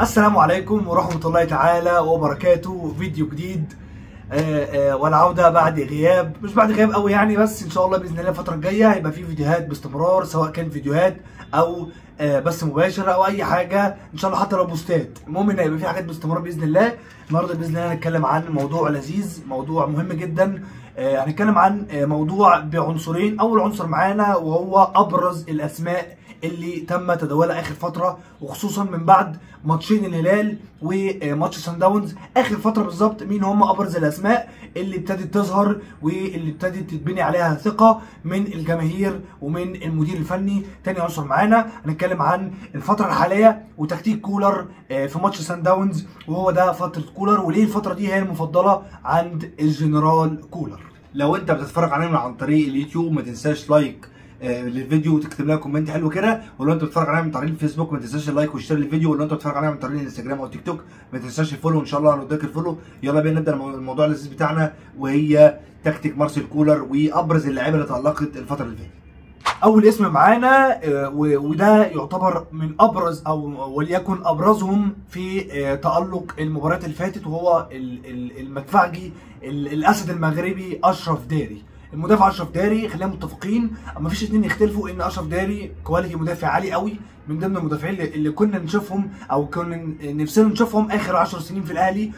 السلام عليكم ورحمة الله تعالى وبركاته. فيديو جديد والعودة بعد غياب، مش بعد غياب قوي يعني، بس ان شاء الله باذن الله الفترة الجاية هيبقى في فيديوهات باستمرار، سواء كان فيديوهات او بث مباشر او اي حاجة ان شاء الله، حتى لو بوستات. المهم ان هيبقى في حاجات باستمرار باذن الله. النهارده باذن الله هنتكلم عن موضوع لذيذ، موضوع مهم جدا. هنتكلم عن موضوع بعنصرين. اول عنصر معانا وهو ابرز الاسماء اللي تم تداولها اخر فتره، وخصوصا من بعد ماتشين الهلال وماتش سان داونز اخر فتره بالظبط. مين هم ابرز الاسماء اللي ابتدت تظهر واللي ابتدت تتبني عليها ثقه من الجماهير ومن المدير الفني؟ تاني عنصر معانا هنتكلم عن الفتره الحاليه وتكتيك كولر في ماتش سان داونز، وهو ده فتره كولر، وليه الفتره دي هي المفضله عند الجنرال كولر. لو انت بتتفرج علينا عن طريق اليوتيوب ما تنساش لايك للفيديو وتكتب لنا كومنت حلو كده، ولو انت بتتفرج علينا من طريق الفيسبوك ما تنساش اللايك واشترك الفيديو، ولو انت بتتفرج علينا من طريق الانستجرام او تيك توك ما تنساش الفولو، وان شاء الله هنوديك الفولو. يلا بينا نبدا الموضوع اللذيذ بتاعنا، وهي تكتيك مارسيل كولر وابرز اللاعيبه اللي تالقت الفتره اللي فاتت. اول اسم معانا وده يعتبر من ابرز او وليكن ابرزهم في تالق المباريات اللي فاتت، وهو المدفعجي الاسد المغربي اشرف داري. المدافع اشرف داري، خلينا متفقين، ما فيش اتنين يختلفوا ان اشرف داري كواليتي مدافع عالي قوي، من ضمن المدافعين اللي كنا نشوفهم او كنا نفسنا نشوفهم اخر 10 سنين في الاهلي.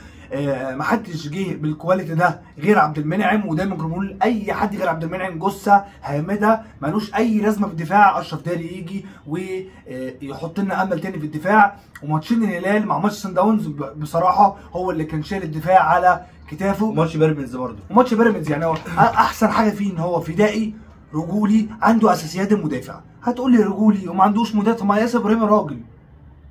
ما حدش جه بالكواليتي ده غير عبد المنعم، ودايما كنا بنقول اي حد غير عبد المنعم جثه هامده مالوش اي لازمه في الدفاع. اشرف داري يجي ويحط لنا امل تاني في الدفاع. وماتشين الهلال مع ماتش سان داونز بصراحه هو اللي كان شايل الدفاع على كتافه. وماتش بيراميدز برضه، وماتش بيراميدز يعني هو احسن حاجه فيه ان هو فدائي رجولي، عنده اساسيات المدافع. هتقول لي رجولي وما عندوش مدافع؟ ما ياسر ابراهيم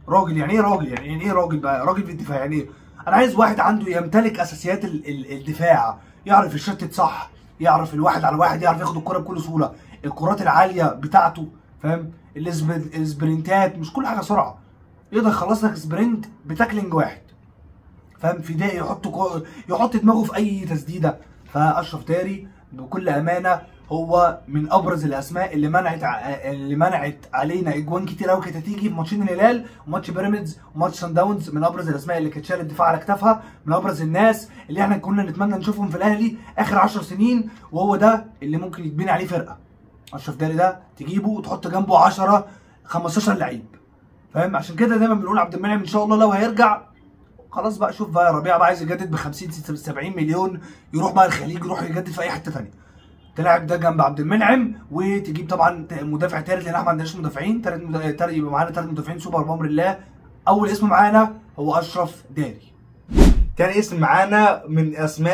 راجل يعني ايه راجل؟ يعني ايه راجل بقى؟ راجل في الدفاع يعني ايه؟ انا عايز واحد عنده يمتلك اساسيات الدفاع، يعرف يشتت صح، يعرف الواحد على واحد، يعرف ياخد الكره بكل سهوله، الكرات العاليه بتاعته، فاهم؟ السبرنتات، مش كل حاجه سرعه، يقدر يخلص لك سبرنت بتاكلينج واحد، فاهم؟ فدائي يحط دماغه في اي تسديده. فاشرف داري بكل امانه هو من ابرز الاسماء اللي منعت علينا اجوان كتير قوي كانت هتيجي في ماتشين الهلال وماتش بيراميدز وماتش سان داونز. من ابرز الاسماء اللي كانت شايله الدفاع على كتافها، من ابرز الناس اللي احنا كنا نتمنى نشوفهم في الاهلي اخر 10 سنين، وهو ده اللي ممكن يتبني عليه فرقه. اشرف داري ده تجيبه وتحط جنبه 10 15 لعيب، فاهم؟ عشان كده دايما بنقول عبد المنعم ان شاء الله لو هيرجع خلاص بقى، شوف بقى ربيع بقى عايز يجدد ب 50 70 مليون، يروح بقى الخليج، يروح يجدد في اي حته ثانيه. تلاعب ده جنب عبد المنعم، وتجيب طبعا مدافع ثالث لان احنا ما عندناش مدافعين ثالث، يبقى معانا 3 مدافعين سوبر بامر الله. اول اسم معانا هو اشرف داري. تاني اسم معانا من اسم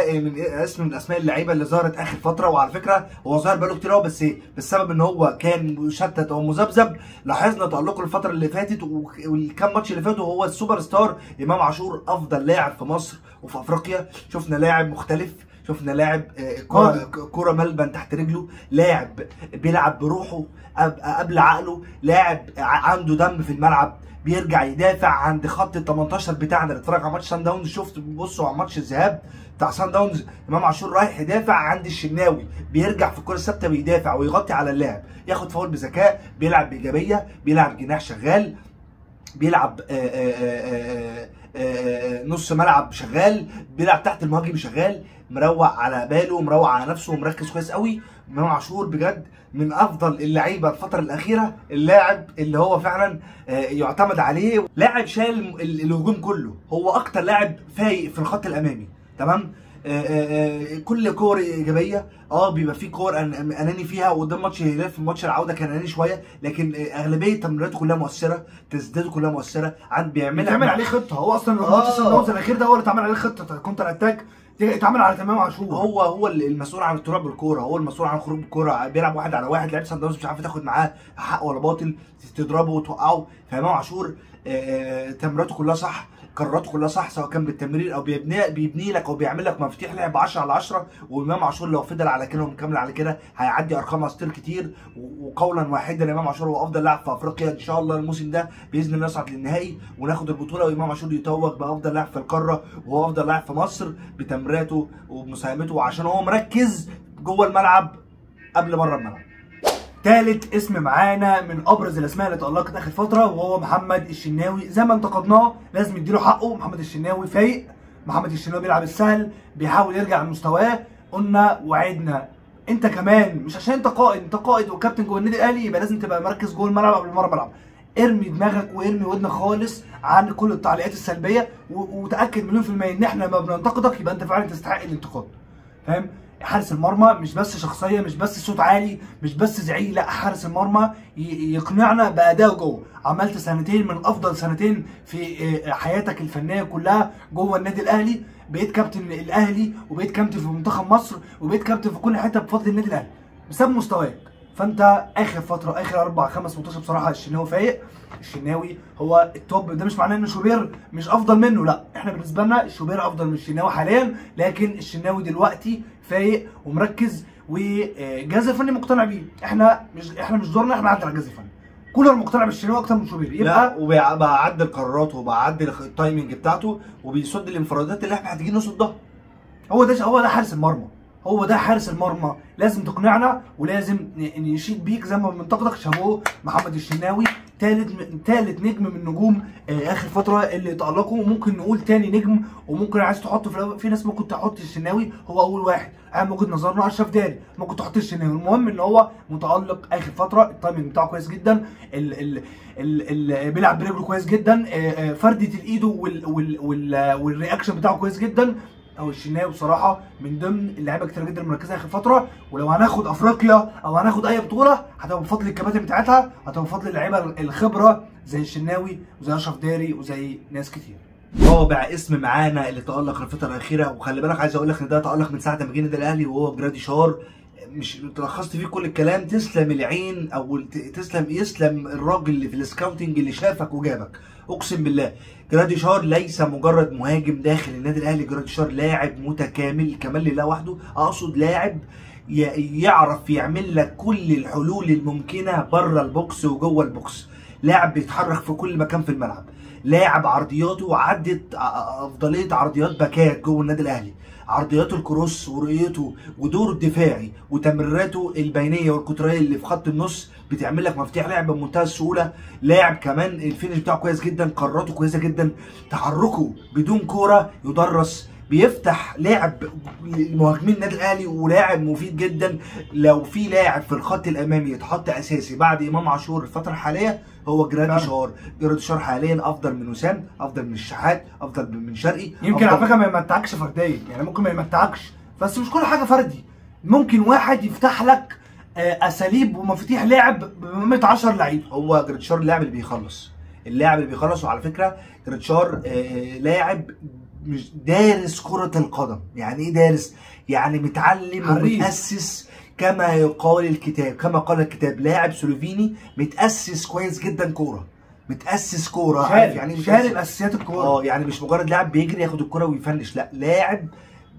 من اسماء اللعيبه اللي ظهرت اخر فتره، وعلى فكره هو ظهر بقاله كتير قوي، بس بالسبب ان هو كان مشتت او مذبذب لاحظنا تالقه الفتره اللي فاتت والكام ماتش اللي فاتوا. هو السوبر ستار امام عاشور، افضل لاعب في مصر وفي افريقيا. شفنا لاعب مختلف، شفنا لاعب كرة ملبن تحت رجله، لاعب بيلعب بروحه قبل عقله، لاعب عنده دم في الملعب، بيرجع يدافع عند خط ال 18 بتاعنا. اللي اتفرج على ماتش سان داونز شفت، بصوا على ماتش الذهاب بتاع سان داونز، امام عاشور رايح يدافع عند الشناوي، بيرجع في الكره الثابته بيدافع ويغطي على اللاعب، ياخد فاول بذكاء، بيلعب بايجابيه، بيلعب جناح شغال، بيلعب نص ملعب شغال، بيلعب تحت المهاجم شغال، مروق على باله، مروق على نفسه، ومركز كويس قوي. امام عاشور بجد من افضل اللعيبه الفتره الاخيره، اللاعب اللي هو فعلا يعتمد عليه، لاعب شايل الهجوم كله، هو اكتر لاعب فايق في الخط الامامي، تمام؟ كل كور ايجابيه، بيبقى في كور اناني فيها، وقدام ماتش الهلال في ماتش العوده كان اناني شويه، لكن اغلبيه تمريراته كلها مؤثره، تسديداته كلها مؤثره، بيتعمل عليه خطه. هو اصلا ماتش سان داونز الاخير ده هو اللي اتعمل عليه خطه كونتر اتاك، اتعمل على امام عاشور. هو المسؤول عن الطلوع بالكوره، هو المسؤول عن الخروج بالكوره، بيلعب واحد على واحد، لعيب سان داونز مش عارف تاخد معاه حق ولا باطل، تضربه وتوقعه. فامام عاشور تمريراته كلها صح، قراراته كلها صح، سواء كان بالتمرير او بيبني لك او بيعمل لك مفاتيح لعب 10 على 10. وامام عاشور لو فضل على كده ومكمل على كده هيعدي ارقام اساطير كتير. وقولا واحدا امام عاشور هو افضل لاعب في افريقيا ان شاء الله الموسم ده باذن الله، يصعد للنهائي وناخد البطوله، وامام عاشور يتوج بافضل لاعب في القاره، وهو افضل لاعب في مصر بتمريراته وبمساهمته، وعشان هو مركز جوه الملعب قبل بره الملعب. تالت اسم معانا من ابرز الاسماء اللي تألقت اخر فتره، وهو محمد الشناوي. زي ما انتقدناه لازم نديله حقه، محمد الشناوي فايق، محمد الشناوي بيلعب السهل، بيحاول يرجع لمستواه. قلنا وعدنا، انت كمان مش عشان انت قائد، انت قائد وكابتن جوه النادي الاهلي يبقى لازم تبقى مركز جوه الملعب قبل ما الملعب. ارمي دماغك وارمي ودنك خالص عن كل التعليقات السلبيه، وتاكد مليون في الميه ان احنا لما بننتقدك يبقى انت فعلا تستحق الانتقاد. فاهم؟ حارس المرمى مش بس شخصيه، مش بس صوت عالي، مش بس زعيق، لا حارس المرمى يقنعنا بادائه جوه. عملت سنتين من افضل سنتين في حياتك الفنيه كلها جوه النادي الاهلي، بقيت كابتن الاهلي، وبقيت كابتن في منتخب مصر، وبقيت كابتن في كل حته بفضل النادي الاهلي بسبب مستواك. فانت اخر فتره، اخر 4 5 ماتشات بصراحه الشناوي فايق. الشناوي هو التوب. ده مش معناه ان شوبير مش افضل منه، لا، احنا بالنسبه لنا شوبير افضل من الشناوي حاليا، لكن الشناوي دلوقتي فايق ومركز، والجهاز الفني مقتنع بيه. احنا مش دورنا احنا نعدل على الجهاز الفني. كولر مقتنع بالشناوي اكتر من شوبير، يبقى وبيعدل قراراته وبيعدل التايمنج بتاعته وبيصد الانفرادات اللي احنا محتاجين نصدها. هو ده حارس المرمى، هو ده حارس المرمى. لازم تقنعنا ولازم نشيد بيك زي ما بننتقدك. شابوه محمد الشناوي، ثالث نجم من نجوم اخر فتره اللي تألقوا. وممكن نقول ثاني نجم، وممكن عايز تحطه في ناس ممكن تحط الشناوي هو اول واحد. من وجهه نظرنا اشرف داري، ممكن تحط الشناوي. المهم ان هو متألق اخر فتره، التايمنج بتاعه كويس جدا، بيلعب برجله كويس جدا، فردة الايد والرياكشن بتاعه كويس جدا. او الشناوي بصراحه من ضمن اللعيبه كتير جدا مركزه اخر فتره. ولو هناخد افريقيا او هناخد اي بطوله هتبقى بفضل الكباتن بتاعتها، هتبقى بفضل اللعيبه الخبره زي الشناوي وزي اشرف داري وزي ناس كتير. رابع اسم معانا اللي تألق الفتره الاخيره، وخلي بالك عايز اقول لك ان ده تألق من ساعه ما جه النادي الاهلي، وهو جراديشار. مش تلخصت فيه كل الكلام، تسلم العين او يسلم الراجل اللي في السكاوتنج اللي شافك وجابك. اقسم بالله جراديشار ليس مجرد مهاجم داخل النادي الاهلي، جراديشار لاعب متكامل كمال لله وحده. اقصد لاعب يعرف يعمل لك كل الحلول الممكنه بره البوكس وجوه البوكس. لاعب بيتحرك في كل مكان في الملعب. لاعب عرضياته عدت افضليه عرضيات باكات جوه النادي الاهلي. عرضياته الكروس ورؤيته ودوره الدفاعي وتمريراته البينيه والقطريه اللي في خط النص بتعمل لك مفتاح لعب بمنتهى السهوله. لاعب كمان الفينش بتاعه كويس جدا، قراراته كويسه جدا، تحركه بدون كوره يدرس، بيفتح لعب لمهاجمين النادي الاهلي، ولاعب مفيد جدا. لو في لاعب في الخط الامامي يتحط اساسي بعد امام عاشور الفتره الحاليه هو جراديشار. جراديشار حاليا افضل من وسام، افضل من الشحات، افضل من شرقي. يمكن على فكره ما يمتعكش فرديا، يعني ممكن ما يمتعكش، بس مش كل حاجه فردي. ممكن واحد يفتح لك اساليب ومفاتيح لعب ب 110 لعيب. هو جراديشار اللاعب اللي بيخلص. وعلى فكره جراديشار لاعب مش دارس كرة القدم. يعني ايه دارس؟ يعني متعلم ومتأسس كما يقال الكتاب، كما قال الكتاب. لاعب سلوفيني متأسس كويس جدا كورة، متأسس كورة، عارف يعني شارب اساسيات الكورة. يعني مش مجرد لاعب بيجري ياخد الكورة ويفنش، لا، لاعب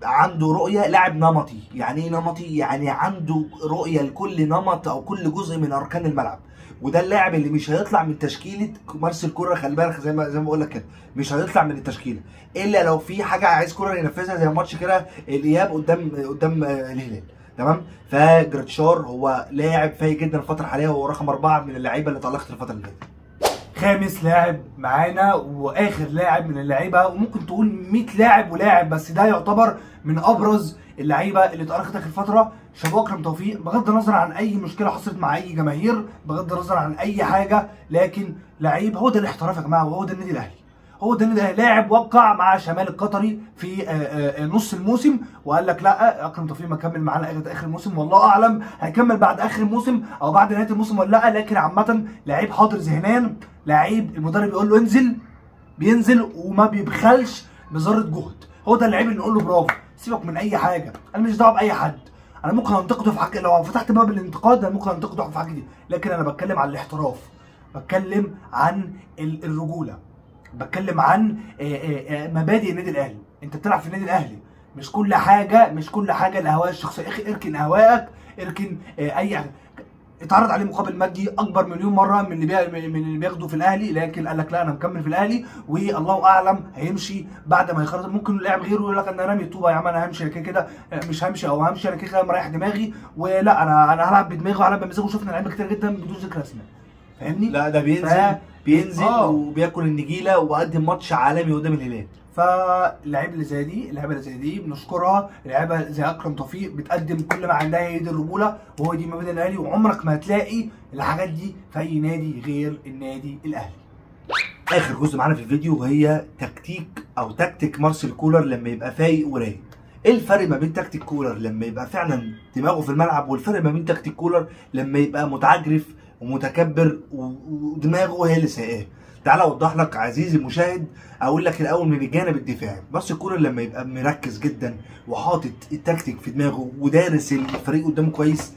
عنده رؤية، لاعب نمطي. يعني ايه نمطي؟ يعني عنده رؤية لكل نمط او كل جزء من اركان الملعب. وده اللاعب اللي مش هيطلع من تشكيله مارس الكوره. خلي بالك زي ما بقول لك كده، مش هيطلع من التشكيله الا لو في حاجه عايز كوره ينفذها، زي ماتش كده الاياب قدام الهلال. تمام؟ فجراديشار هو لاعب فايق جدا الفتره الحاليه، وهو رقم 4 من اللعيبه اللي تألقت الفتره اللي فاتت. خامس لاعب معانا واخر لاعب من اللعيبه، وممكن تقول 100 لاعب ولاعب، بس ده يعتبر من ابرز اللعيبه اللي تألقت اخر فتره. شابو اكرم توفيق، بغض النظر عن اي مشكله حصلت مع اي جماهير، بغض النظر عن اي حاجه، لكن لعيب. هو ده الاحتراف يا جماعه، وهو ده النادي الاهلي، هو ده النادي الاهلي. لاعب وقع مع شمال القطري في نص الموسم، وقال لك لا، اكرم توفيق ما كمل معانا لغايه اخر الموسم. والله اعلم هيكمل بعد اخر الموسم او بعد نهايه الموسم ولا لا، لكن عامه لعيب حاضر ذهنيا، لعيب المدرب يقول له انزل بينزل وما بيبخلش بذره جهد. هو ده اللعيب اللي نقول له برافو. سيبك من اي حاجه، انا مش دعوه باي حد. انا ممكن انتقده في حاجه، لو فتحت باب الانتقاد انا ممكن انتقده في حاجه دي، لكن انا بتكلم عن الاحتراف، بتكلم عن الرجوله، بتكلم عن مبادئ النادي الاهلي. انت بتلعب في النادي الاهلي، مش كل حاجه الاهواء الشخصيه. اركن اهواءك، اركن اي حاجه. اتعرض عليه مقابل مادي اكبر مليون مره من اللي بياخده في الاهلي، لكن قال لك لا انا مكمل في الاهلي، والله اعلم هيمشي بعد ما يخلص. ممكن لاعب غيره يقول لك انا رامي الطوبه يا عم، انا همشي كده مش همشي، او همشي انا كده مريح دماغي، ولا انا هلعب بدماغي وهلعب بمزاجي. وشفنا لعيبه كتير جدا بدون ذكر اسماء، فاهمني؟ لا ده بينزل وبياكل النجيله وقدم ماتش عالمي قدام الهلال. فاللعيبه اللي زي دي بنشكرها. لعيبه زي اكرم توفيق بتقدم كل ما عندها، هي دي الرجوله وهو دي مبادئ الاهلي، وعمرك ما هتلاقي الحاجات دي في اي نادي غير النادي الاهلي. اخر جزء معانا في الفيديو وهي تكتيك مارسيل كولر لما يبقى فايق ورايق. ايه الفرق ما بين تكتيك كولر لما يبقى فعلا دماغه في الملعب، والفرق ما بين تكتيك كولر لما يبقى متعجرف ومتكبر ودماغه هي اللي سايقاه؟ تعال اوضح لك عزيزي المشاهد. اقول لك الاول من الجانب الدفاعي، مارسيل كولر لما يبقى مركز جدا وحاطط التكتيك في دماغه ودارس الفريق قدامه كويس.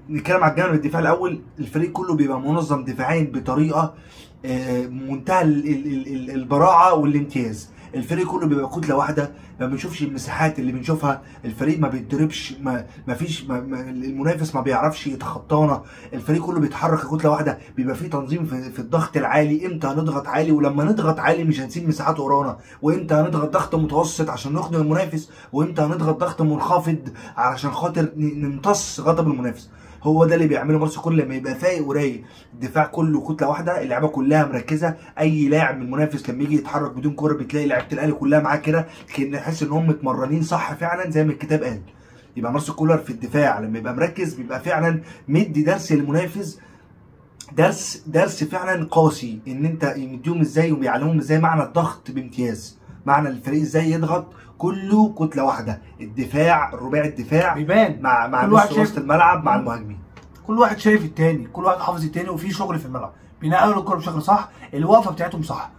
نتكلم على الجانب الدفاعي الاول. الفريق كله بيبقى منظم دفاعيا بطريقه منتهى البراعه والامتياز. الفريق كله بيبقى كتله واحده، ما بنشوفش المساحات اللي بنشوفها. الفريق ما بيتضربش، ما فيش المنافس ما بيعرفش يتخطانا. الفريق كله بيتحرك كتله واحده، بيبقى فيه تنظيم في الضغط العالي. امتى هنضغط عالي، ولما نضغط عالي مش هنسيب مساحات ورانا، وامتى هنضغط ضغط متوسط عشان نخدم المنافس، وامتى هنضغط ضغط منخفض علشان خاطر نمتص غضب المنافس. هو ده اللي بيعمله مارسيل كولر لما يبقى فايق ورايق. الدفاع كله كتله واحده، اللعيبه كلها مركزه. اي لاعب من المنافس لما يجي يتحرك بدون كوره بتلاقي لعيبه الاهلي كلها معاه كده، كأن نحس ان هم متمرنين صح فعلا زي ما الكتاب قال. يبقى مارسيل كولر في الدفاع لما يبقى مركز بيبقى فعلا مدي درس للمنافس، درس فعلا قاسي، ان انت مديهم ازاي وبيعلمهم ازاي معنى الضغط بامتياز، معنى الفريق ازاي يضغط كله كتله واحده. الدفاع الرباعي الدفاع بيبان مع نص وسط الملعب مع المهاجمين. كل واحد شايف التاني، كل واحد حافظ التاني، وفي شغل في الملعب، بينقلوا الكوره بشكل صح، الوقفه بتاعتهم صح.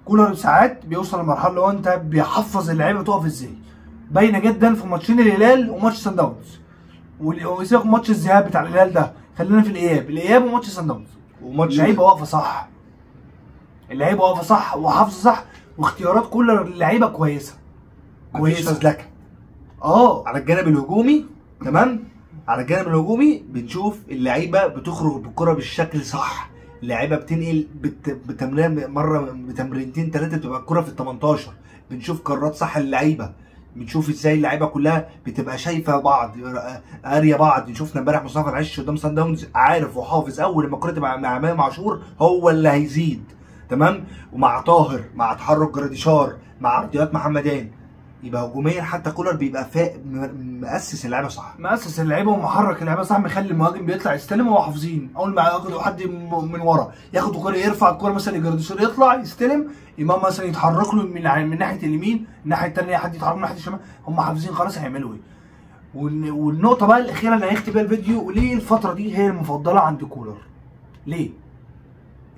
كولر ساعات بيوصل لمرحله اللي هو انت بيحفظ اللعيبه تقف ازاي. باينه جدا في ماتشين الهلال وماتش سان داونز، وسيبك ماتش الذهاب بتاع الهلال ده، خلينا في الاياب وماتش سان داونز. اللعيبه واقفه صح، وحافظه صح، واختيارات كولر اللعيبه كويسه. مفيش فزلكه. على الجانب الهجومي تمام، على الجانب الهجومي بنشوف اللعيبه بتخرج بالكره بالشكل صح. اللعيبه بتنقل بتمرين مره بتمرينتين ثلاثه بتبقى الكره في ال 18. بنشوف قرارات صح للعيبه، بنشوف ازاي اللعيبه كلها بتبقى شايفه بعض، قاريه بعض. شفنا امبارح مصطفى العش قدام سان داونز عارف وحافظ اول لما الكره تبقى مع امام عاشور هو اللي هيزيد تمام، ومع طاهر، مع تحرك جراديشار، مع عرضيات محمدان. يبقى هجوميا حتى كولر بيبقى مؤسس اللعيبه صح، مؤسس اللعيبه ومحرك اللعيبه صح، مخلي المهاجم بيطلع يستلم وهو حافظين. اول ما ياخدوا حد من ورا ياخد الكوره يرفع الكوره مثلا لجراديشار يطلع يستلم، امام مثلا يتحرك له من ناحيه اليمين، الناحيه الثانيه حد يتحرك من ناحيه الشمال، هم حافظين خلاص هيعملوا ايه. والنقطه بقى الاخيره اللي هيختم بيها الفيديو، وليه الفتره دي هي المفضله عند كولر؟ ليه؟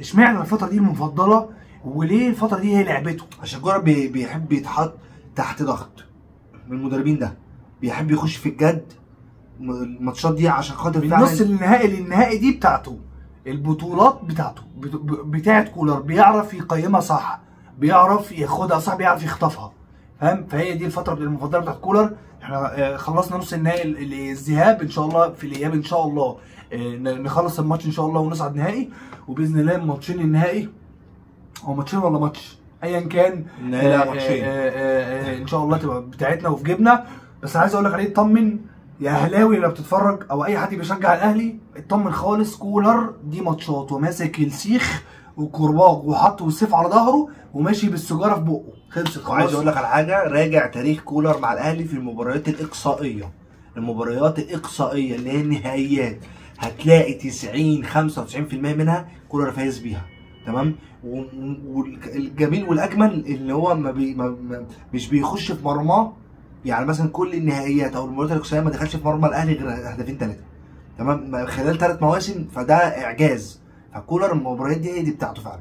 اشمعنى الفتره دي المفضله؟ وليه الفتره دي هي لعبته؟ عشان كولر بيحب يتحط تحت ضغط من المدربين ده، بيحب يخش في الجد الماتشات دي عشان خاطر من نص النهائي للنهائي دي بتاعته، البطولات بتاعته بتاعت كولر بيعرف يقيمها صح، بيعرف ياخدها صح، بيعرف يخطفها، فاهم؟ فهي دي الفتره المفضله بتاعت كولر. احنا خلصنا نص النهائي الذهاب، ان شاء الله في الاياب ان شاء الله نخلص الماتش ان شاء الله ونصعد نهائي، وباذن الله ماتشين النهائي او ماتشين ولا ماتش ايا كان ان شاء الله تبقى بتاعتنا وفي جيبنا. بس عايز اقول لك عليه، اطمن يا اهلاوي اللي بتتفرج او اي حد بيشجع الاهلي، اطمن خالص. كولر دي ماتشات وماسك السيخ والكرباج وحاطه السيف على ظهره وماشي بالسجاره في بقه، خلصت خلاص. عايز اقول لك على حاجه، راجع تاريخ كولر مع الاهلي في المباريات الاقصائيه. المباريات الاقصائيه اللي هي النهائيات هتلاقي 90 95% منها كولر فايز بيها تمام. والجميل والاجمل اللي هو مش بيخش في مرماه. يعني مثلا كل النهائيات او المباريات الاقصائيه ما دخلش في مرمى الاهلي غير هدفين ثلاثه تمام خلال 3 مواسم، فده اعجاز. فكولر المباريات دي بتاعته فعلا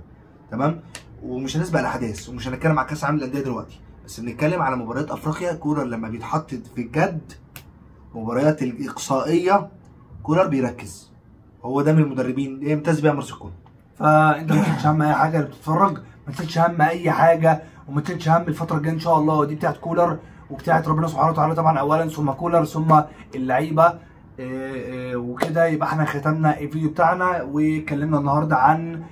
تمام. ومش هنسبق الاحداث ومش هنتكلم على كاس العالم للانديه دلوقتي، بس بنتكلم على مباريات افريقيا. كولر لما بيتحط في الجد مباريات الاقصائيه كولر بيركز. هو ده من المدربين اللي يمتاز بيها مارسيل كولر. فانت ما تشيلش هم اي حاجه اللي بتتفرج، ما تشيلش هم اي حاجه، وما تشيلش هم الفتره الجايه ان شاء الله. دي بتاعت كولر وبتاعت ربنا سبحانه وتعالى طبعا اولا، ثم كولر ثم اللعيبه. وكده يبقى احنا ختمنا الفيديو بتاعنا، واتكلمنا النهارده عن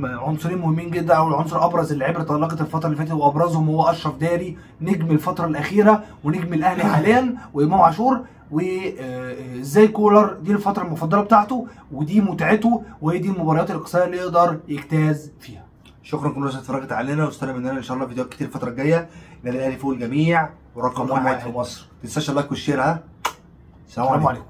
عنصرين مهمين جدا، او العنصر ابرز اللي عبر تألقت الفتره اللي فاتت، وابرزهم هو اشرف داري نجم الفتره الاخيره ونجم الاهلي حاليا، وامام عاشور. وازاي كولر دي الفتره المفضله بتاعته ودي متعته، وهي دي المباريات الاقصائيه اللي يقدر يجتاز فيها. شكرا كل الناس اللي اتفرجت علينا، واستنى مننا ان شاء الله فيديوهات كتير الفتره الجايه. النادي الاهلي فوق الجميع ورقم واحد في مصر. ما تنساش اللايك والشير. ها، السلام عليكم.